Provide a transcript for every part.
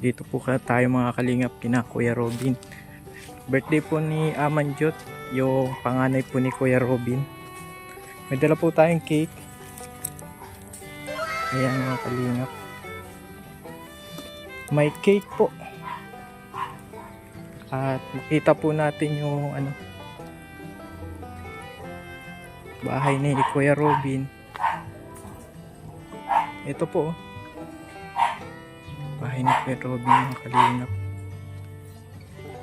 Dito po tayo mga kalingap kina Kuya Robin. Birthday po ni Amanjot, yung panganay po ni Kuya Robin. May dala po tayong cake. Ayan mga kalingap. May cake po. At makita po natin yung bahay ni Kuya Robin. Ito po. Bahay ni Kuya Robin mga kalingap.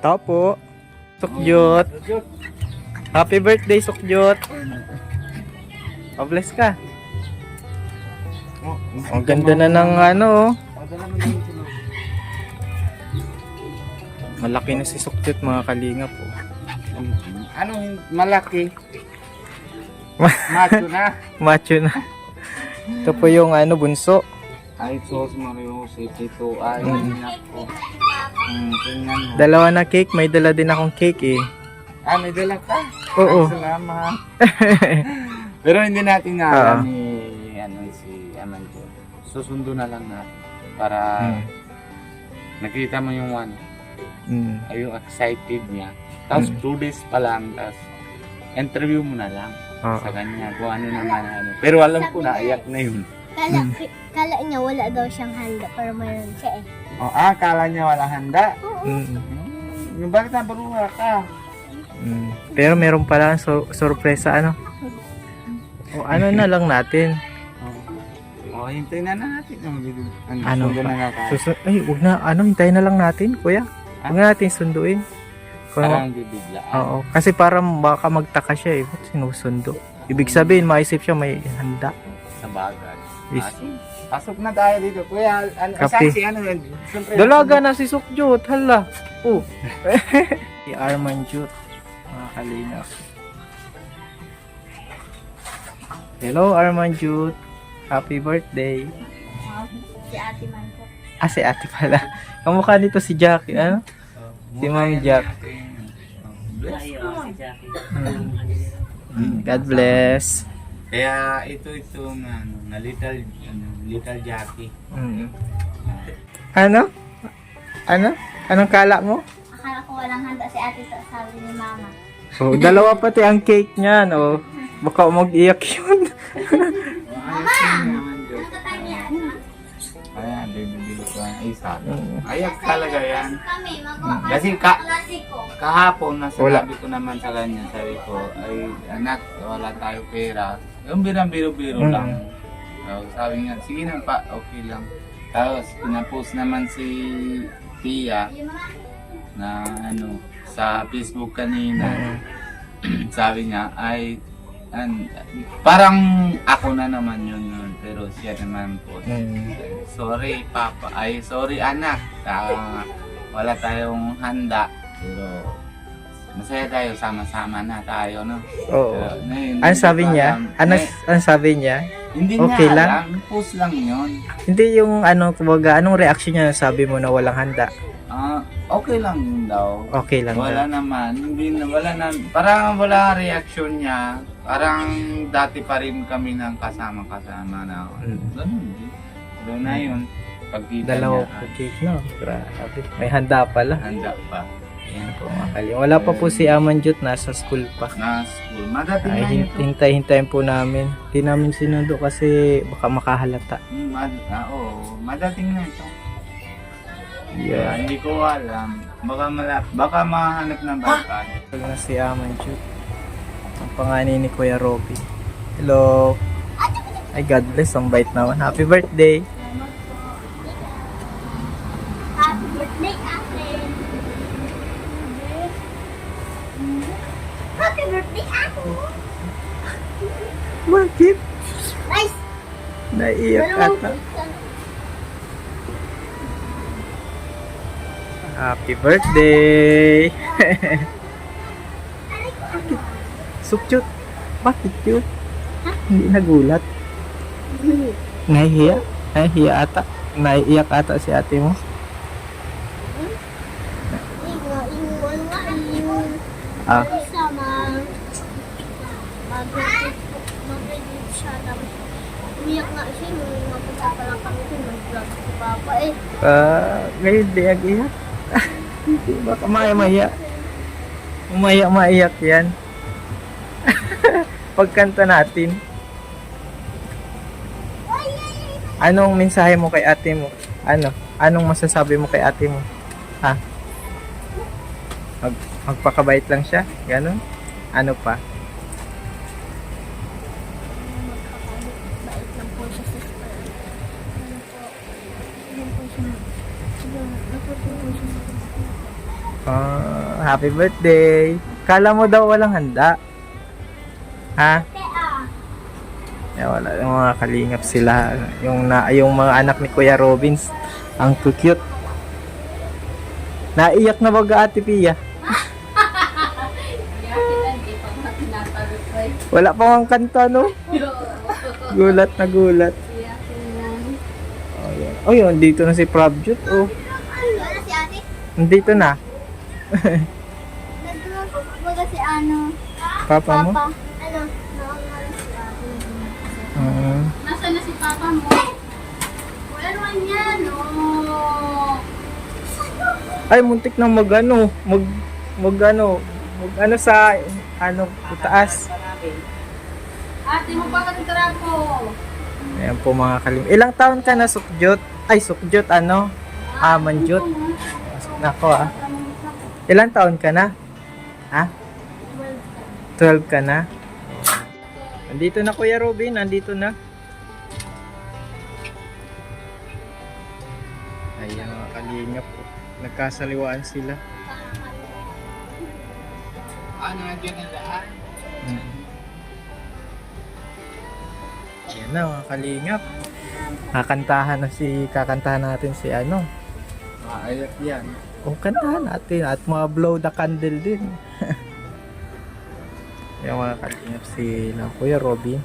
Tao po. Sukjot. Happy birthday Sukjot. Pa-bless ka. Ang ganda na ng malaki na si Sukjot mga kalingap po. Anong malaki? Macho na. Macho na. Ito po yung bunso. Ay, sos Mario, si Tito. Ay, nako. Tingnan mo. Dalawa na cake. May dala din akong cake eh. Ah, may dala ka? Oo. Ay, salamat. Pero hindi natin nga alam si Amanjo. Susundo na lang natin para nakita mo yung ay yung excited niya. Tapos 2 days pa lang, tapos interview mo na lang sa kanya kung ano naman Pero alam ko na, iyak na yun. Kala niya wala daw siyang handa pero mayroon siya eh. Kala niya wala handa. Bakit nabaruha ka? Pero meron pala sorpresa na lang natin. Hintayin na natin. Huwag na, hintayin na lang natin, kuya. Huwag na natin sunduin. Parang bibiglaan. Oo, kasi parang baka magtaka siya eh. Ba't sinusundo? Ibig sabihin, maisip siya may handa. Sa bagay. Is- Pasok na tayo dito. Kuya, Kape. Siyempre, Dalaga na si Sukjot, hala. Si Armanjot, mga kalingap. Hello Armanjot, happy birthday. Si Ate Man po. Si ate pala. Kamukha nito si Jackie, Si Ma'am Jack. Bless si Jackie. God bless. Kaya ito na little Jackie. Anong kala mo? Akala ko walang handa si Ate sabi ni Mama. Oh, dalawa pati ang cake niyan, Baka mag-iyak yun. Mama! Ano ka tayo niya? Ayan, bibili ko ang isa. Ayak talaga yan. Kami, magawa Kasi klasiko. kahapon, nasabi ko naman sa kanya, sabi ko, ay anak, wala tayo pera. Yung biro-biro lang. So, sabi niya, sige na pa, okay lang. Tapos, pinapost naman si Tia na sa Facebook kanina. Sabi niya, ay, parang ako na naman yun. Pero siya naman po. Sorry, Papa. Ay, sorry, anak. Wala tayong handa. Pero, masaya tayo, sama-sama na tayo, no? Oo. Ano sabi niya? Ano sabi niya? Hindi Okay niya lang? alam. Post lang yun. Hindi yung kumbaga, anong reaction niya sabi mo na walang handa? Okay lang yun daw. Okay lang Wala daw. naman. Parang wala reaction niya. Parang dati pa rin kami ng kasama-kasama na. Ganun din. Pero na yun, pagkita Dalawa niya, po cake, no? Grabe. May handa pala. handa pa. Ayan po mga kalingap. Wala pa po si Amanjot, nasa school pa. Na school. Madating na Ay, yun. hintay-hintayin po namin. Hindi namin sinundo kasi baka makahalata. Madating na ito. Yeah. Hindi ko alam. Baka mahanap ng bata. Ito na si Amanjot. Ang panganay ni Kuya Robby. Hello. Ay, God bless. Ang bait naman. Happy birthday. Happy birthday, Ate! Happy birthday, Ate! Bakit? Nice! Naiiyak ata. Happy birthday! Bakit? Sukjot. Bakit yun? Hindi nagulat. Nahihiya? Nahihiya ata. Naiiyak ata si ate mo. Iwan nga yun. Isa, mag-read siya. Tapos, umiyak nga siya. Nung mapunta pa lang kami, nag-vlog. Papa eh. Ngayon di iyak. Hindi baka maya-maya. Maya-maiyak yan. Pagkanta natin. Anong mensahe mo kay ate mo? Anong masasabi mo kay ate mo? Ha? Magpakabait lang siya? Ganon? Ano pa? Bait lang po siya sa school. Ano po? Ano po siya? Natutuwa po siya sa school. Happy birthday! Kala mo daw walang handa? Ha? Wala, yung mga kalingap sila. Yung mga anak ni Kuya Robins. Ang cute. Naiyak na baga Ate Pia? Wala pa mang kanta, no? Gulat na gulat. Oh, yun. Dito na si Prabjot. Oh, Wala si ate? nandito na. Baga si ano? Papa mo? Papa. Ano? Nakawala si ate. Nasaan na si Papa mo? Wala naman yan, oh. Ay, muntik na mag sa itaas. Ate mo pa ka ng trapo. Ayan po mga kalim. Ilang taon ka na, Sukjot? Ay, Sukjot, Amanjot. Nako, Ilang taon ka na? Ha? 12 ka na? Andito na Kuya Robin, andito na. Ayan mga kalingap po. Nagkasaliwaan sila. Ano nandiyan ang daan? Ayan na mga kalingap. Kakantahan natin si Ayak yan. O kantahan natin at mga blow the candle din. Yung mga kalingap sila Kuya Robin.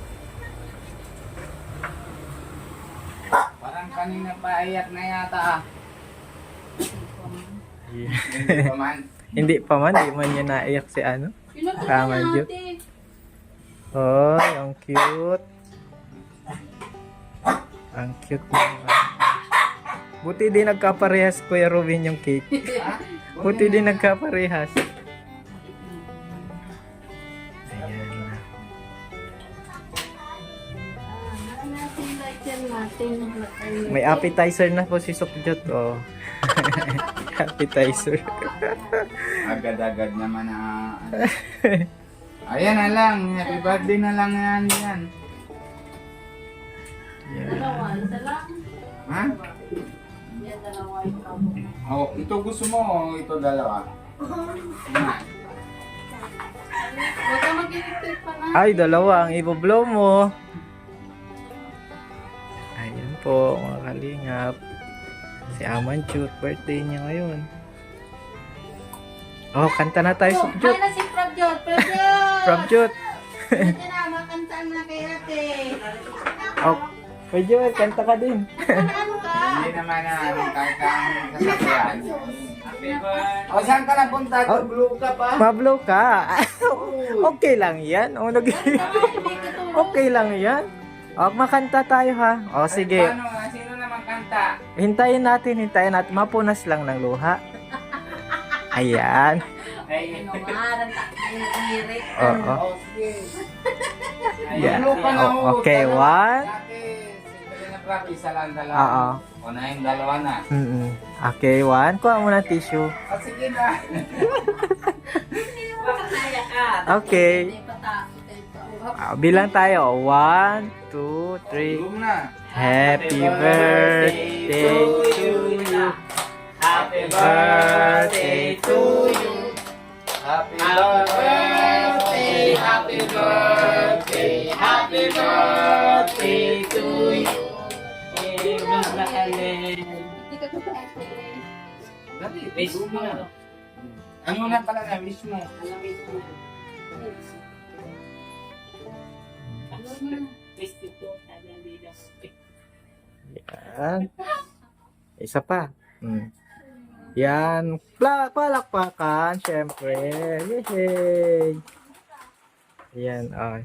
Parang kanina pa ayak na yata ah. Hindi pa man. Hindi man niya naiyak si Tama, Jo. Ate. Oh, ang cute. Ang cute naman. Buti din nagkaparehas Kuya Robin yung cake. Buti din nagkaparehas. Ayan na. Natin lighter natin. May appetizer na po si Sukjot. Oh. Appetizer. Agad-agad naman na. Ayan na lang. Happy birthday na lang yan. Dalawa, isa lang. Ha? Yan, dalawa yung kabo. Oh, ito gusto mo o ito dalawa? Na. Huwag ka mag-electric pa na. Ay, dalawa ang iboblow mo. Ayan po, mga kalingap. Si Amanjot, birthday niya ngayon. Oh, kanta na tayo, Sukjot. Ay na si Prabjot. Prabjot! Prabjot. Ito na, makantaan na kay ate. Oh, Kuya Joel, kanta ka din. Ano ka? Hindi naman na kahit ang sasakyan. O saan ka napunta? Oh. Blue ka pa? Pablo ka. Okay lang yan. Okay lang yan. Oh, makanta tayo ha. Oh, sige. Paano? Sino naman kanta? Hintayin natin. Mapunas lang ng luha. Ayan. Ay, Ano nga, nag-iirik. Oo. oh, sige. Yeah. Blue ka na Oh, ho. okay, one. Dati, sandali na prap, isa lang dalawa. Oo. O na yung dalawa na. Okay, one. Kuha mo ng tissue. O sige na. Kaya ka. Okay. Hindi pa takot ito. Bilang tayo. 1, 2, 3. Bloom na. Happy birthday to you. Happy Birthday to you. Happy birthday, happy birthday, happy birthday to you. Hindi ka kapatid. Dali, wish mo na. Ano na pala na wish mo? Alamin mo. Ano na? Yan. Isa pa. Yan. Palakpakan, syempre. Yay! Yan, ay.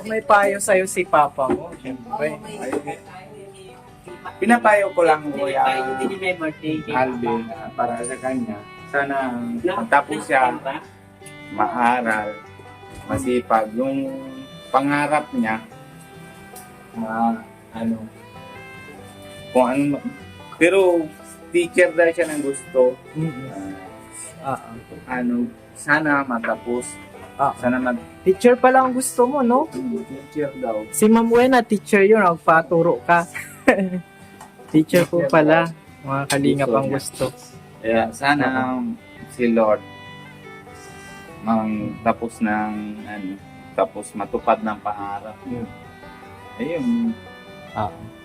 May payo sa'yo si Papa mo, syempre. pinapayo ko lang Kuya Hindi niya may birthday cake. Alvin para sa kanya. Sana matapos siya maaral, masipag. Yung pangarap niya, ano, kung ano, pero teacher dahil siya ng gusto, ano, sana matapos. Sana Teacher pala ang gusto mo, no? teacher daw. Si Ma'am Wena, teacher yun. Nagpaturo ka. Teacher po pala. Mga kalingap ang gusto. Kaya sana si Lord tapos ng ano, tapos matupad ng pangarap. Ayun.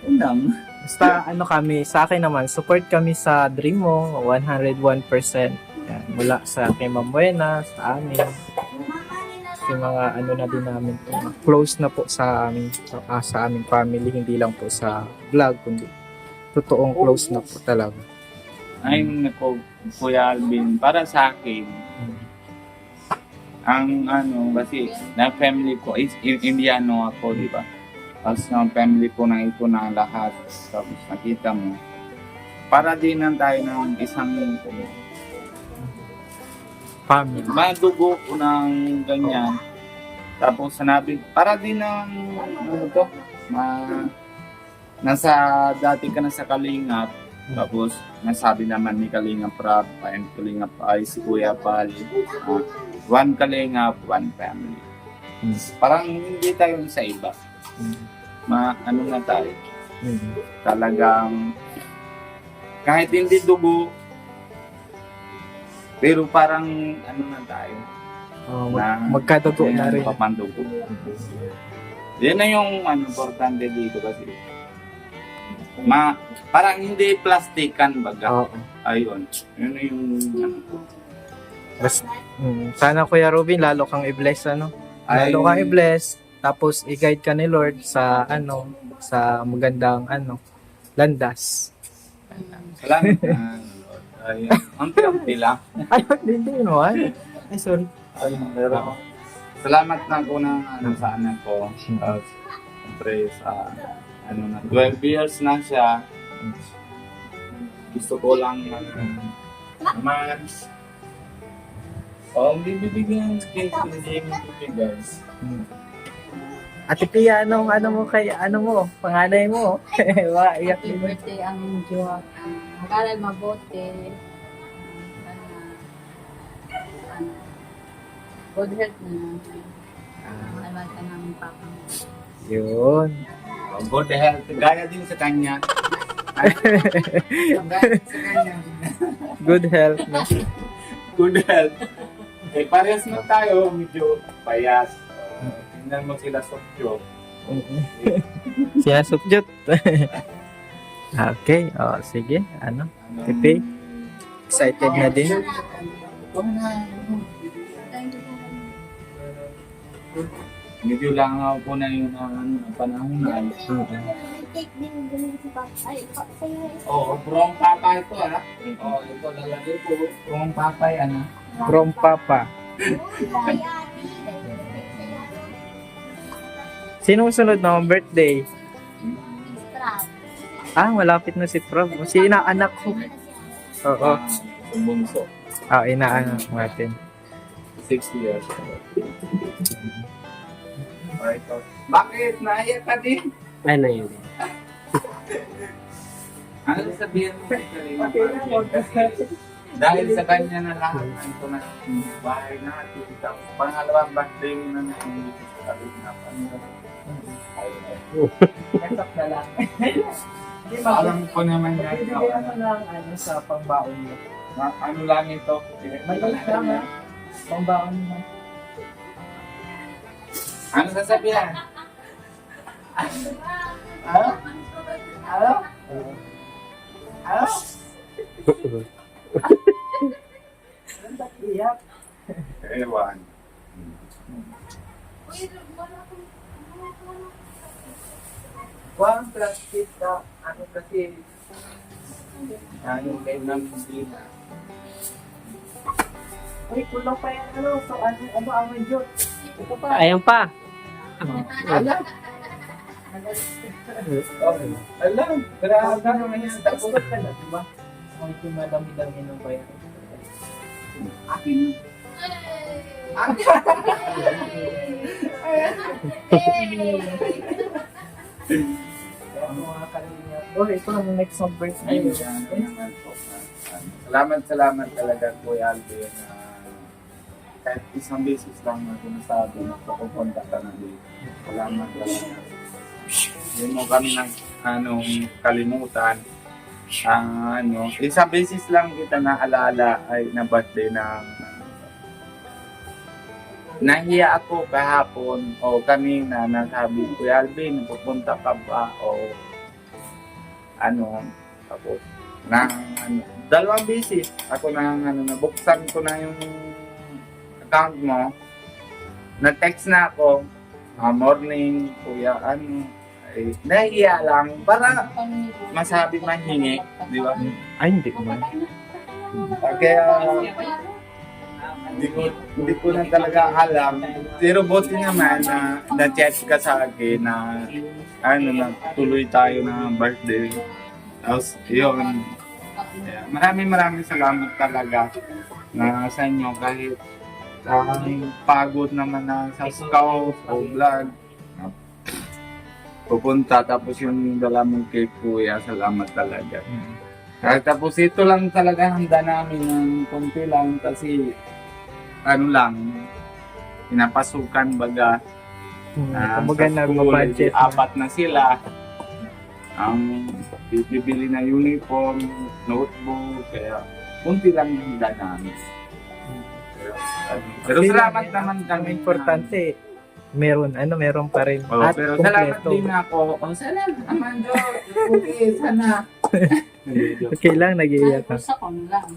Yun lang. Basta ano kami, sa akin naman, support kami sa dream mo, 101%. Yan, mula sa kay Ma'am Wena, sa amin. Yung mga ano na din namin po. Close na po sa amin, sa aming family, hindi lang po sa vlog, kundi totoong close na po talaga. Ayun ako, Kuya Alvin, para sa akin, ang ano, kasi na family ko is Indiano ako, di ba? Tapos yung family ko na ito na lahat, tapos nakita mo, para din lang tayo ng isang Family. madugo ko ng ganyan. Tapos sanabi, para din ng ano to, nasa dati ka na sa Kalingap. Tapos nasabi naman ni Kalingap Rap and Kalingap ay si Kuya Pal. One Kalingap, one family. Parang hindi tayo sa iba. Ano na tayo. Talagang kahit hindi dugo, pero parang ano na tayo. Magkadugo na rin. Papandugo. Yan na yung ano, importante dito kasi. Parang hindi plastikan baga. Ayun. Yun na yung ano. Sana Kuya Robin, lalo kang i-bless, ano? Lalo kang i-bless. Tapos i-guide ka ni Lord sa ano, sa magandang ano, landas. Salamat na. Ayun. Unti-unti lang. Ay, hindi mo. Ay, sorry. Ayun. Pero salamat na ako ng ano, sa anak ko. Siyempre sa ano na, 12 years na siya. Gusto ko lang naman. Hindi bibigyan ng cake, hindi mo bibigyan. Ate Pia, anong ano mo kay ano mo, panganay mo? Iyak Happy birthday ang Diyos. Mag-aral mabuti. Good health na lang. Alaman ka namin papa mo. Yun. Good health. Gaya din sa kanya. Gaya sa kanya. Good health. No? Good health. Eh, parehas na tayo. Medyo payas. Tingnan mo sila Sokyo. Siya Sukjot. Okay. Sige. Ano? Pipi. Excited na din. Medyo lang ako na yung panahon na. Take din ganun si Papa. Ay, sa'yo na isa. Oo, prong papay ito ito lalagay ko. Prong papay, From Papa. Sinong sunod na birthday? Malapit na si Prof. Si inaanak ko. Oo. Bunso. Inaanak natin. 6 years. Bakit? Naiyak ka din? Ay, na yun. Ano sabihin mo kay Kalina? Dahil sa kanya na lahat ito na bahay natin. Tapos pangalawang birthday mo na nandito sa Kalina. Esok na lang. Alam ko naman yan. Bibigyan mo lang sa pangbaon mo. Ano lang ito? Maliit lang ha. Pangbaon mo. Ano sasabihan? Ano? Ano? Ano? Iyak. Ewan. One plastic na ano kasi Ano kayo ng pindina? ay kulang pa yan so ang Diyos. Ayan pa. Ala. Alam, grabe naman yung Tapos ka na, di ba? Ang madami-dami ng bayan. akin. Mga kalingap. Oh, ito ang next of birthday. Ayan, naman po. Salamat talaga Kuya Alvin na kahit isang beses lang na sinasabi na pupunta ka na dito. Salamat talaga. Hindi mo kami ng kalimutan. Isang beses lang kita naalala ay na birthday ng nahiya ako kahapon o kanina nagsabi Kuya Alvin, pupunta ka ba o tapos dalawang beses ako nabuksan ko na yung account mo, nag-text na ako, morning kuya, nahiya lang para masabi mahingi, di ba? Ay, hindi ko man. Kaya hindi ko na talaga alam, pero buti naman na na-chat ka sa akin na tuloy tayo na birthday. Tapos yun, maraming salamat talaga na sa inyo kahit pagod naman na sa scout o vlog pupunta, tapos yung dala mong cake kuya, salamat talaga. Tapos ito lang talaga handa namin ng konti lang kasi pinapasukan baga. Kumbaga Sa na school, budget. apat na sila. Ang bibili na uniform, notebook, kaya kunti lang yung handa namin. Pero salamat naman kami. Importante, meron pa rin. Oh, At pero salamat kumpleto. din ako. Salamat naman Diyos. Okay, sana. Okay lang, nag-iiyak ka. Sa lang.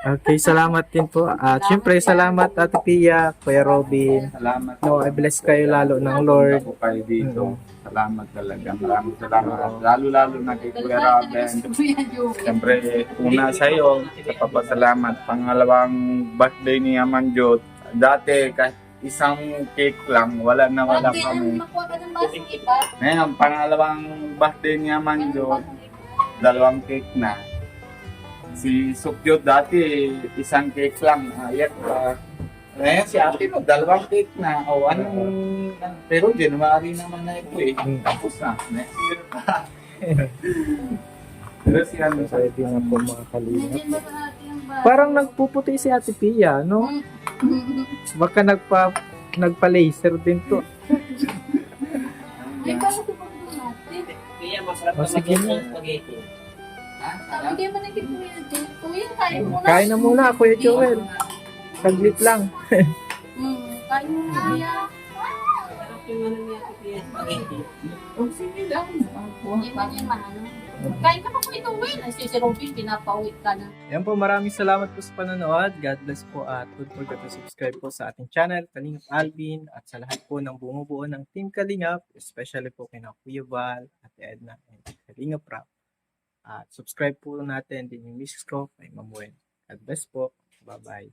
Okay, salamat din po. At syempre, salamat Ate Pia, Kuya Robin. Salamat. No, I bless kayo lalo ng Lord. Ako kayo dito. Salamat talaga. Maraming salamat. Lalo na kay Kuya Robin. Siyempre, una sa'yo, sa papasalamat. Pangalawang birthday ni Amanjot. Dati, kahit isang cake lang, wala kami. Ngayon, pangalawang birthday ni Amanjot, dalawang cake na. Si Sukyot dati, isang cake lang. Ayak pa. Ngayon, si ate mo, dalawang cake na. O, pero January naman na ito eh. Tapos na. Next year pa. Pero si Pwede na po mga kalingap. Parang nagpuputi si Ate Pia, no? Baka nagpa-laser din to. O, sige na. Hindi mo na kipuya din. Kuya, kain mo na. Kain na muna, Kuya Joel. Saglit lang. Kain mo na, kuya. sige lang. Hindi pa niya mahalo. Kain ka pa po ito, Will. Ay, si Robin, pinapauwi ka na. Yan po, maraming salamat po sa panonood. God bless po at don't forget to subscribe po sa ating channel, Kalingap Alvin, at sa lahat po ng bumubuo ng Team Kalingap, especially po kina Kuya Val, Ate Edna, and Kalingap Rap. At subscribe po natin din yung misis ko kay Mamuen. God bless po. Bye-bye.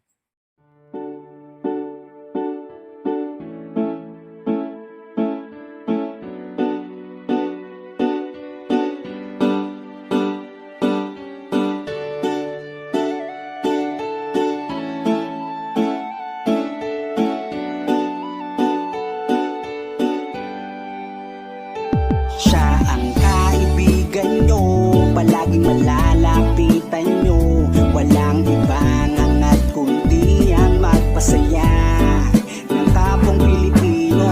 Siya ang kaibigan nyo, palaging malalapitan nyo. Walang ibang hangat kundi ang magpasaya ng kapong Pilipino.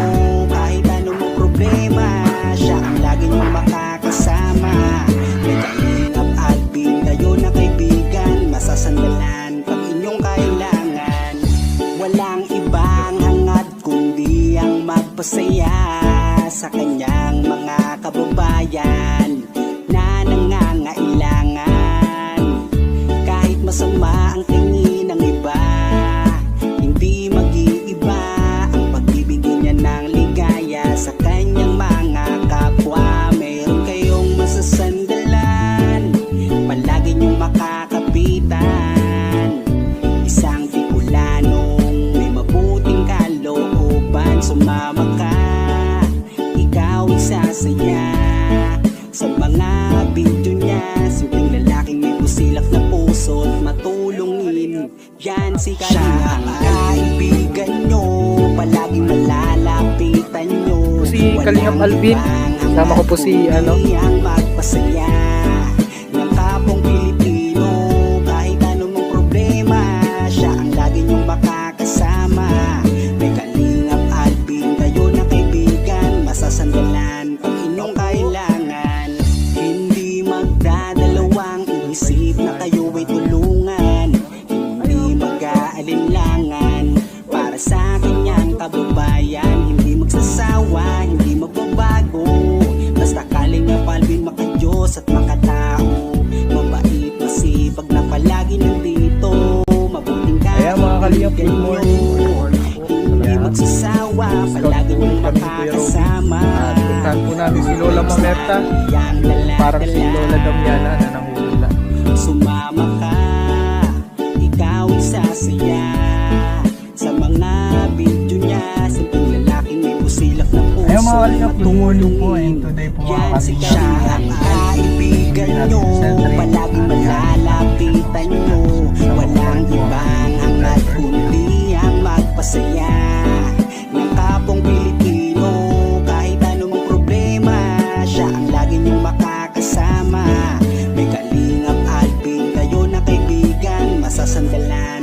Kahit anong problema, siya ang laging makakasama. May Kalingap Alvin, kayo na kaibigan, masasandalan pag inyong kailangan. Walang ibang hangat kundi ang magpasaya sa kanyang mga kababayan na nangangailangan. mga video niya. Simpleng lalaking may busilak na puso't matulungin. Yan si Kalingap. Siya ang kaibigan nyo, palaging malalapitan nyo. Si Kalingap Alvin, kasama ko po si ano, ang magpasaya ng kapong Pilipino. Kahit anong problema, siya ang lagi niyong makakasama. May Kalingap Alvin, kayo na kaibigan, masasandalan pag inyong kailangan. Hindi magdadalawang isip na kayo ay tulungan. Hindi mag-aalinlangan para sa kanyang kababayan. Hindi magsasawa, hindi magbabago. Basta Kalingap Alvin, maka-Diyos at makatao. Mabait, masipag na palagi nandito. Mabuting Ayan, mga Kalingap, good morning. Hindi magsasawa, palagi niyong makakasama. Puntahan po namin si Lola Mamerta. Parang si Lola Damiana na nanguhula. Sumama ka, ikaw isasaya sa mga video niya. Simpleng lalaking may busilak na puso. Ayan, mga Kalingap, good morning po. And today po mga Yan si Kalingap, siya ang kaibigan nyo, palaging malalapitan nyo. Walang ibang hangat kundi ang magpasaya ng kapong Pilipino. Kahit anong problema, siya ang lagi niyong makakasama. May Kalingap Alvin, kayo na kaibigan, masasandalan